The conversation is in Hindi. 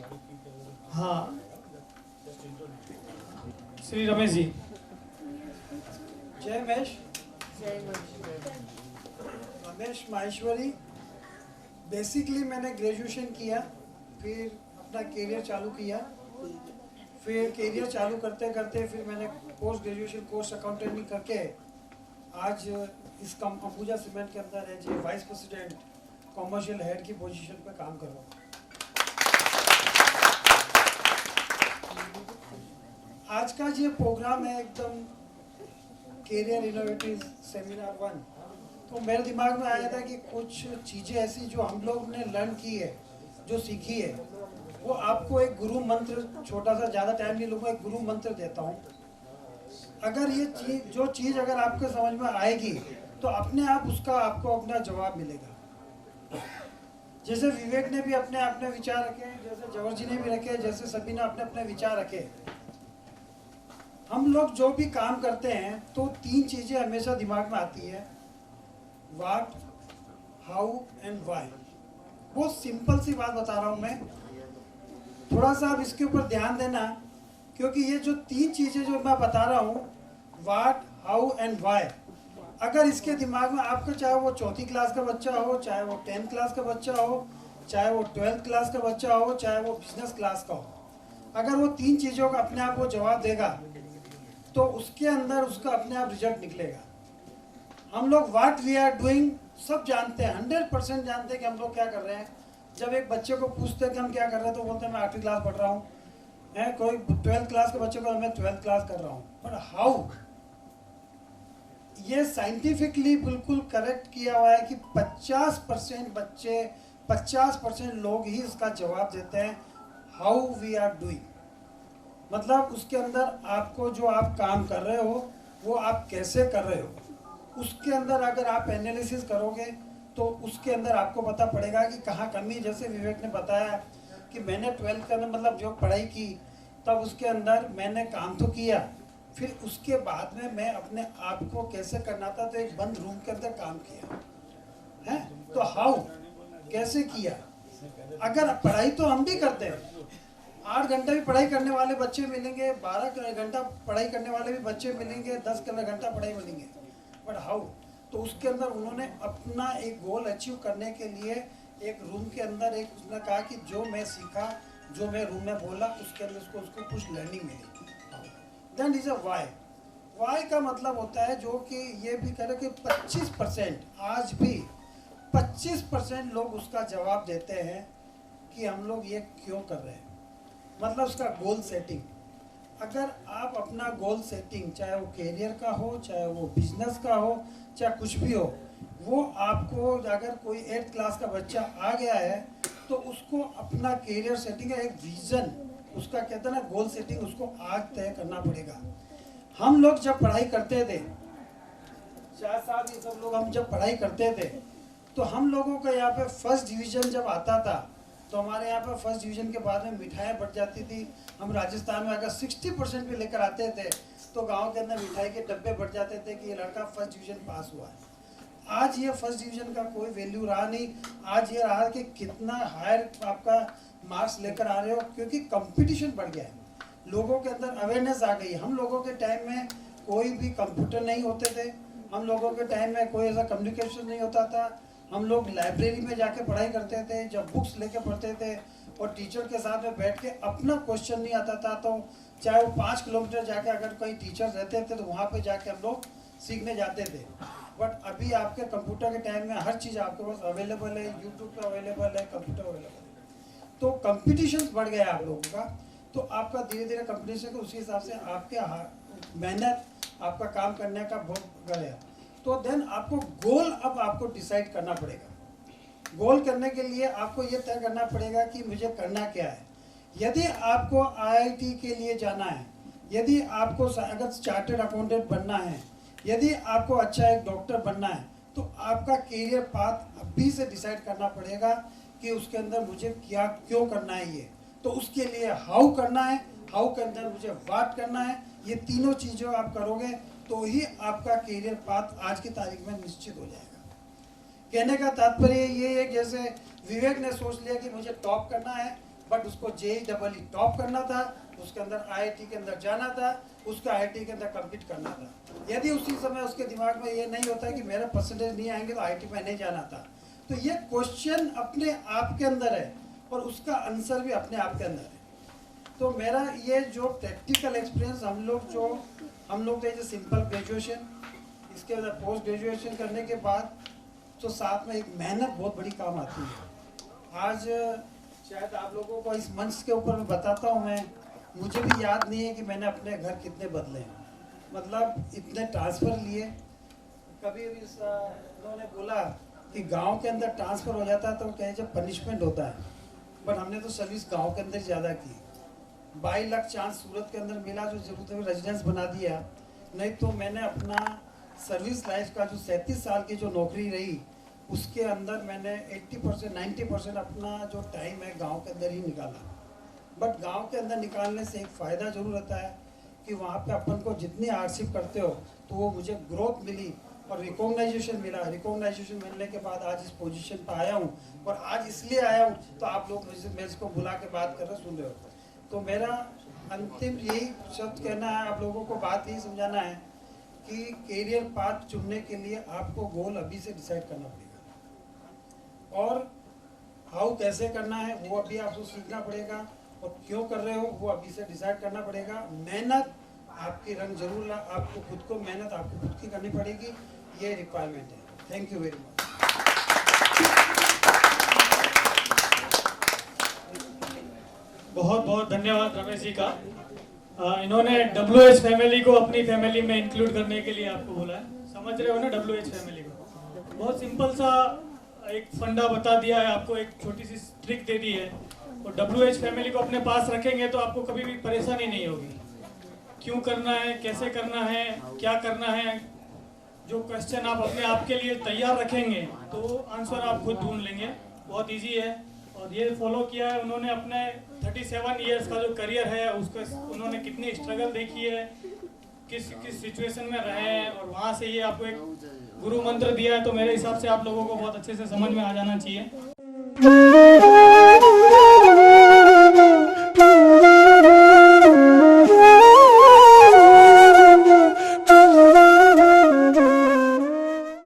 हाँ, श्री रमेश जी। जय महेश। रमेश माहेश्वरी। बेसिकली मैंने ग्रेजुएशन किया, फिर अपना करियर चालू किया, फिर करियर चालू करते करते फिर मैंने पोस्ट ग्रेजुएशन कोर्स अकाउंटेंट करके आज इस अंबुजा सीमेंट के अंदर as a vice president commercial head की पोजीशन पे काम कर रहा हूँ। आज का ये प्रोग्राम है एकदम करियर इनोवेटिव सेमिनार 1। तो मेरे दिमाग में आया था कि कुछ चीज़ें ऐसी जो हम लोग ने लर्न की है, जो सीखी है, वो आपको एक गुरु मंत्र, छोटा सा, ज़्यादा टाइम नहीं लूँगा, एक गुरु मंत्र देता हूँ। अगर ये चीज़ अगर आपके समझ में आएगी तो अपने आप उसका आपको अपना जवाब मिलेगा। जैसे विवेक ने भी अपने अपने विचार रखे, जैसे जवर जी ने भी रखे, जैसे सभी ने अपने अपने विचार रखे। हम लोग जो भी काम करते हैं तो 3 चीज़ें हमेशा दिमाग में आती है, व्हाट, हाउ एंड व्हाई। बहुत सिंपल सी बात बता रहा हूँ मैं, थोड़ा सा आप इसके ऊपर ध्यान देना, क्योंकि ये जो 3 चीज़ें जो मैं बता रहा हूँ, व्हाट, हाउ एंड व्हाई, अगर इसके दिमाग में आपको, चाहे वो 4th क्लास का बच्चा हो, चाहे वो 10th क्लास का बच्चा हो, चाहे वो 12th क्लास का बच्चा हो, चाहे वो बिजनेस क्लास का हो, अगर वो 3 चीज़ों का अपने आप वो जवाब देगा तो उसके अंदर उसका अपने आप रिजल्ट निकलेगा। हम लोग व्हाट वी आर डूइंग सब जानते हैं, 100% जानते हैं कि हम लोग क्या कर रहे हैं। जब एक बच्चे को पूछते हैं कि हम क्या कर रहे हैं तो बोलते हैं मैं 8वीं क्लास पढ़ रहा हूँ, है कोई 12th क्लास के बच्चे को मैं 12th क्लास कर रहा हूँ। बट हाउ, ये साइंटिफिकली बिल्कुल करेक्ट किया हुआ है कि 50% बच्चे, 50% लोग ही इसका जवाब देते हैं हाउ वी आर डूइंग। मतलब उसके अंदर आपको जो आप काम कर रहे हो वो आप कैसे कर रहे हो, उसके अंदर अगर आप एनालिसिस करोगे तो उसके अंदर आपको पता पड़ेगा कि कहाँ कमी। जैसे विवेक ने बताया कि मैंने 12th का मतलब जो पढ़ाई की, तब उसके अंदर मैंने काम तो किया, फिर उसके बाद में मैं अपने आप को कैसे करना था तो एक बंद रूम के अंदर काम किया है। तो हाउ, कैसे किया। अगर पढ़ाई तो हम भी करते हैं, 8 घंटा भी पढ़ाई करने वाले बच्चे मिलेंगे, 12 घंटा पढ़ाई करने वाले भी बच्चे मिलेंगे, 10 घंटा पढ़ाई मिलेंगे, बट हाउ। तो उसके अंदर उन्होंने अपना एक गोल अचीव करने के लिए एक रूम के अंदर एक, उसने कहा कि जो मैं सीखा, जो मैं रूम में बोला, उसके अंदर उसको कुछ लर्निंग मिली। Then is a why. Why का मतलब होता है जो कि ये भी कह रहे कि 25%, आज भी 25% लोग उसका जवाब देते हैं कि हम लोग ये क्यों कर रहे हैं, मतलब उसका गोल सेटिंग। अगर आप अपना गोल सेटिंग, चाहे वो करियर का हो, चाहे वो बिजनेस का हो, चाहे कुछ भी हो, वो आपको, अगर कोई 8th क्लास का बच्चा आ गया है तो उसको अपना करियर सेटिंग, एक विजन, उसका कहते हैं ना गोल सेटिंग, उसको आज तय करना पड़ेगा। हम लोग जब पढ़ाई करते थे, शाह साहब ये सब लोग, हम जब पढ़ाई करते थे तो हम लोगों का यहाँ पे फर्स्ट डिवीज़न जब आता था तो हमारे यहाँ पर फर्स्ट डिवीज़न के बाद में मिठाइयाँ बढ़ जाती थी। हम राजस्थान में अगर 60% भी लेकर आते थे तो गांव के अंदर मिठाई के डब्बे बढ़ जाते थे कि ये लड़का फर्स्ट डिवीज़न पास हुआ है। आज ये फर्स्ट डिवीज़न का कोई वैल्यू रहा नहीं। आज ये रहा कि कितना हायर आपका मार्क्स लेकर आ रहे हो, क्योंकि कंपटीशन बढ़ गया है, लोगों के अंदर अवेयरनेस आ गई। हम लोगों के टाइम में कोई भी कंप्यूटर नहीं होते थे, हम लोगों के टाइम में कोई ऐसा कम्युनिकेशन नहीं होता था। हम लोग लाइब्रेरी में जाके पढ़ाई करते थे, जब बुक्स लेके पढ़ते थे और टीचर के साथ में बैठ के, अपना क्वेश्चन नहीं आता था तो चाहे वो 5 किलोमीटर जाके अगर कोई टीचर रहते थे तो वहाँ पे जाके हम लोग सीखने जाते थे। बट अभी आपके कंप्यूटर के टाइम में हर चीज़ आपके पास अवेलेबल है, यूट्यूब पे अवेलेबल है, कंप्यूटर अवेलेबल है। तो कंपटीशन बढ़ गया आप लोगों का, तो आपका धीरे धीरे कंपटीशन, उसी हिसाब से आपके मेहनत, आपका काम करने का बहुत गया। तो देन आपको गोल अब आपको डिसाइड करना पड़ेगा। गोल करने के लिए आपको ये तय करना पड़ेगा कि मुझे करना क्या है। यदि आपको आईआईटी के लिए जाना है, यदि आपको अगर चार्टर्ड अकाउंटेंट बनना है, यदि आपको अच्छा एक डॉक्टर बनना है, तो आपका करियर पाथ अभी से डिसाइड करना पड़ेगा कि उसके अंदर मुझे क्या क्यों करना है। ये तो उसके लिए हाउ करना है, हाउ के अंदर मुझे व्हाट करना है। ये तीनों चीज़ों आप करोगे तो ही आपका करियर पाथ आज की तारीख में निश्चित हो जाएगा। कहने का तात्पर्य ये है, जैसे विवेक ने सोच लिया कि मुझे टॉप करना है, बट उसको JEE टॉप करना था, उसके अंदर IIT के अंदर जाना था, उसको IIT के अंदर कम्पीट करना था। यदि उसी समय उसके दिमाग में ये नहीं होता कि मेरा परसेंटेज नहीं आएंगे तो IIT में नहीं जाना था। तो ये क्वेश्चन अपने आप के अंदर है और उसका आंसर भी अपने आप के अंदर है। तो मेरा ये जो प्रैक्टिकल एक्सपीरियंस हम लोग तो सिंपल ग्रेजुएशन, इसके बाद पोस्ट ग्रेजुएशन करने के बाद तो साथ में एक मेहनत बहुत बड़ी काम आती है। आज शायद आप लोगों को इस मंच के ऊपर मैं बताता हूँ, मुझे भी याद नहीं है कि मैंने अपने घर कितने बदले हैं, मतलब इतने ट्रांसफ़र लिए। कभी भी उन्होंने बोला कि गांव के अंदर ट्रांसफ़र हो जाता है तो कहे जब पनिशमेंट होता है, बट हमने तो सर्विस गांव के अंदर ज़्यादा की। 22 लाख चांस सूरत के अंदर मिला, जो जरूरत है रेजिडेंस बना दिया। नहीं तो मैंने अपना सर्विस लाइफ का जो 37 साल की जो नौकरी रही उसके अंदर मैंने 80% 90% अपना जो टाइम है गांव के अंदर ही निकाला। बट गांव के अंदर निकालने से एक फ़ायदा जरूर रहता है कि वहाँ पे अपन को जितनी हार्डशिप करते हो तो वो मुझे ग्रोथ मिली और रिकॉग्नाइजेशन मिला। रिकॉग्नाइजेशन मिलने के बाद आज इस पोजीशन पर आया हूँ, और आज इसलिए आया हूँ तो आप लोग मेरे को बुला के बात कर रहे सुन रहे हो। तो मेरा अंतिम यही शब्द कहना है, आप लोगों को बात यही समझाना है कि कैरियर पाथ चुनने के लिए आपको गोल अभी से डिसाइड करना पड़ेगा, और हाउ कैसे करना है वो अभी आपको सीखना पड़ेगा, और क्यों कर रहे हो वो अभी से डिसाइड करना पड़ेगा। मेहनत आपकी रंग जरूर आपको खुद को मेहनत आपको खुद की करनी पड़ेगी, ये रिक्वायरमेंट है। Thank you very much. बहुत बहुत धन्यवाद रमेश जी का। इन्होंने WH फैमिली को अपनी फैमिली में इंक्लूड करने के लिए आपको बोला है। समझ रहे हो ना WH फैमिली को? बहुत सिंपल सा एक फंडा बता दिया है आपको, एक छोटी सी ट्रिक दे दी है। और WH फैमिली को अपने पास रखेंगे तो आपको कभी भी परेशानी नहीं होगी। क्यों करना है, कैसे करना है, क्या करना है, जो क्वेश्चन आप अपने आप के लिए तैयार रखेंगे तो आंसर आप खुद ढूंढ लेंगे। बहुत ईजी है, और ये फॉलो किया है उन्होंने अपने 37 इयर्स का जो करियर है उसका, उन्होंने कितनी स्ट्रगल देखी है, किस किस सिचुएशन में रहे हैं, और वहाँ से ये आपको एक गुरु मंत्र दिया है। तो मेरे हिसाब से आप लोगों को बहुत अच्छे से समझ में आ जाना चाहिए।